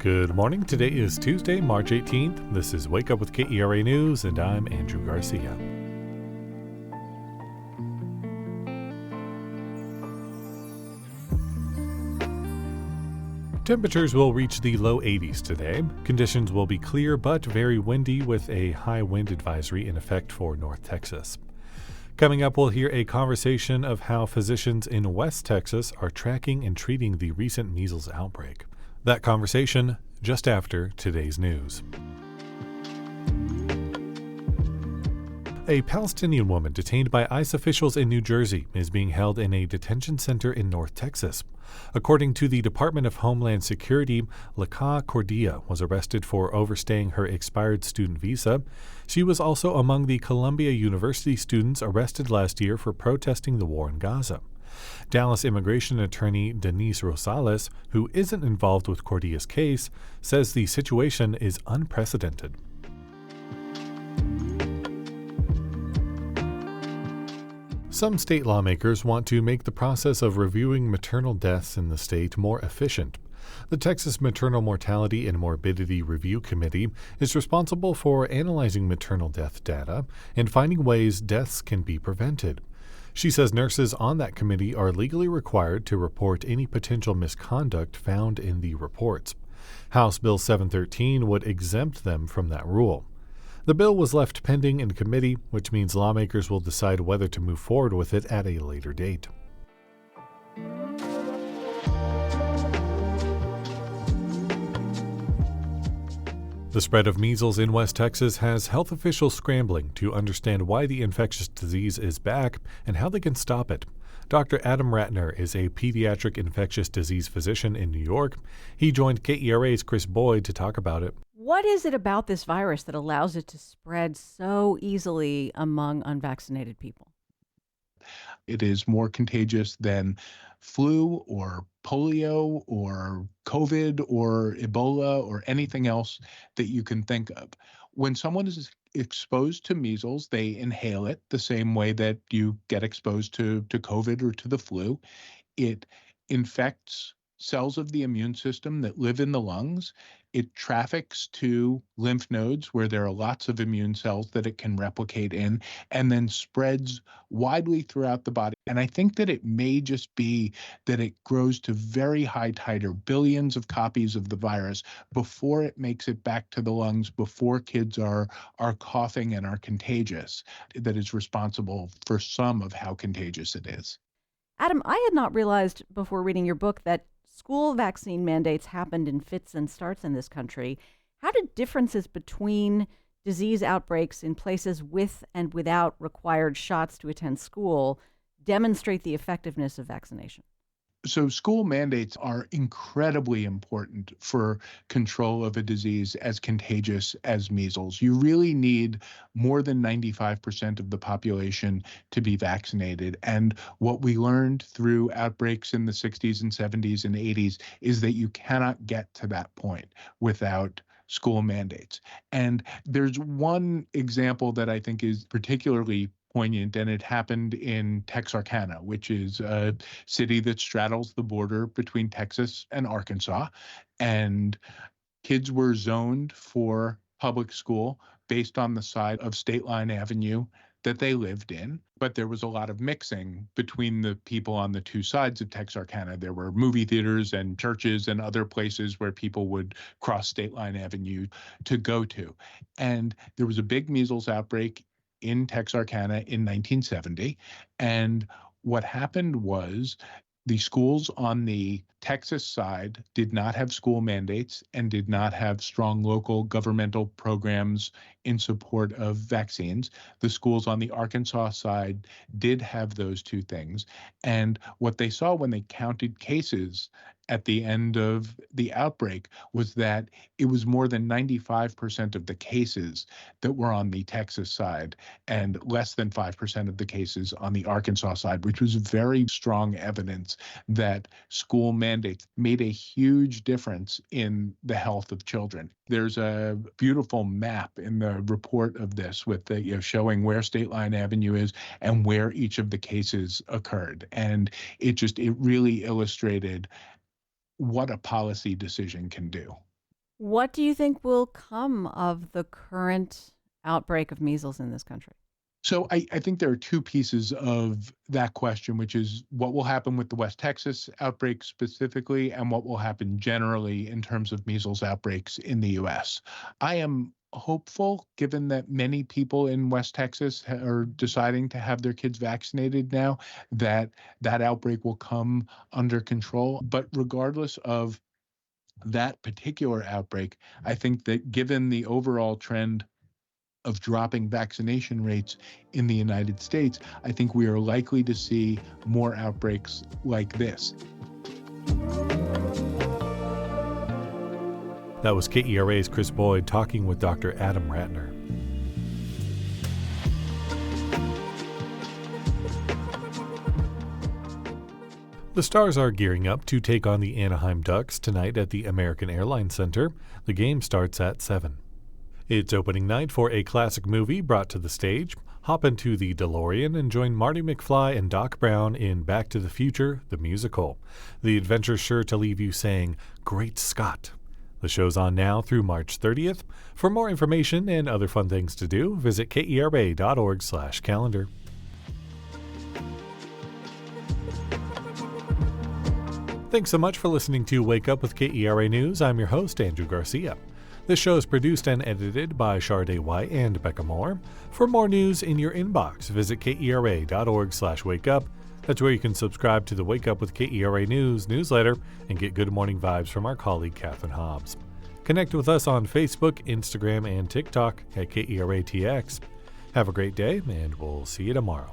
Good morning. Today is Tuesday, March 18th. This is Wake Up with KERA News, and I'm Andrew Garcia. Temperatures will reach the low 80s today. Conditions will be clear but very windy with a high wind advisory in effect for North Texas. Coming up, we'll hear a conversation of how physicians in West Texas are tracking and treating the recent measles outbreak. That conversation just after today's news. A Palestinian woman detained by ICE officials in New Jersey is being held in a detention center in North Texas. According to the Department of Homeland Security, Bekah was arrested for overstaying her expired student visa. She was also among the Columbia University students arrested last year for protesting the war in Gaza. Dallas immigration attorney Denise Rosales, who isn't involved with Cordia's case, says the situation is unprecedented. Some state lawmakers want to make the process of reviewing maternal deaths in the state more efficient. The Texas Maternal Mortality and Morbidity Review Committee is responsible for analyzing maternal death data and finding ways deaths can be prevented. She says nurses on that committee are legally required to report any potential misconduct found in the reports. House Bill 713 would exempt them from that rule. The bill was left pending in committee, which means lawmakers will decide whether to move forward with it at a later date. The spread of measles in West Texas has health officials scrambling to understand why the infectious disease is back and how they can stop it. Dr. Adam Ratner is a pediatric infectious disease physician in New York. He joined KERA's Chris Boyd to talk about it. What is it about this virus that allows it to spread so easily among unvaccinated people? It is more contagious than flu or polio or COVID or Ebola or anything else that you can think of. When someone is exposed to measles, they inhale it the same way that you get exposed to COVID or to the flu. It infects cells of the immune system that live in the lungs. It traffics to lymph nodes where there are lots of immune cells that it can replicate in, and then spreads widely throughout the body. And I think that it may just be that it grows to very high titer, billions of copies of the virus before it makes it back to the lungs, before kids are coughing and are contagious, that is responsible for some of how contagious it is. Adam, I had not realized before reading your book that school vaccine mandates happened in fits and starts in this country. How did differences between disease outbreaks in places with and without required shots to attend school demonstrate the effectiveness of vaccination? So school mandates are incredibly important for control of a disease as contagious as measles. You really need more than 95% of the population to be vaccinated. And what we learned through outbreaks in the 60s and 70s and 80s is that you cannot get to that point without school mandates. And there's one example that I think is particularly poignant, and it happened in Texarkana, which is a city that straddles the border between Texas and Arkansas. And kids were zoned for public school based on the side of State Line Avenue that they lived in. But there was a lot of mixing between the people on the two sides of Texarkana. There were movie theaters and churches and other places where people would cross State Line Avenue to go to. And there was a big measles outbreak in Texarkana in 1970. And what happened was the schools on the Texas side did not have school mandates and did not have strong local governmental programs in support of vaccines. The schools on the Arkansas side did have those two things. And what they saw when they counted cases at the end of the outbreak was that it was more than 95% of the cases that were on the Texas side and less than 5% of the cases on the Arkansas side, which was very strong evidence that school mandates made a huge difference in the health of children. There's a beautiful map in the report of this with the, showing where State Line Avenue is and where each of the cases occurred. And it really illustrated what a policy decision can do. What do you think will come of the current outbreak of measles in this country? So I think there are two pieces of that question, which is what will happen with the West Texas outbreak specifically, and what will happen generally in terms of measles outbreaks in the US. I am hopeful, given that many people in West Texas are deciding to have their kids vaccinated now, that that outbreak will come under control. But regardless of that particular outbreak, I think that given the overall trend of dropping vaccination rates in the United States, I think we are likely to see more outbreaks like this. That was KERA's Chris Boyd talking with Dr. Adam Ratner. The Stars are gearing up to take on the Anaheim Ducks tonight at the American Airlines Center. The game starts at 7. It's opening night for a classic movie brought to the stage. Hop into the DeLorean and join Marty McFly and Doc Brown in Back to the Future, the musical. The adventure's sure to leave you saying, "Great Scott." The show's on now through March 30th. For more information and other fun things to do, visit kera.org/calendar. Thanks so much for listening to Wake Up with KERA News. I'm your host, Andrew Garcia. This show is produced and edited by Shardae White and Bekah Morr. For more news in your inbox, visit kera.org/wakeup. That's where you can subscribe to the Wake Up with KERA News newsletter and get good morning vibes from our colleague Catherine Hobbs. Connect with us on Facebook, Instagram, and TikTok at KERATX. Have a great day, and we'll see you tomorrow.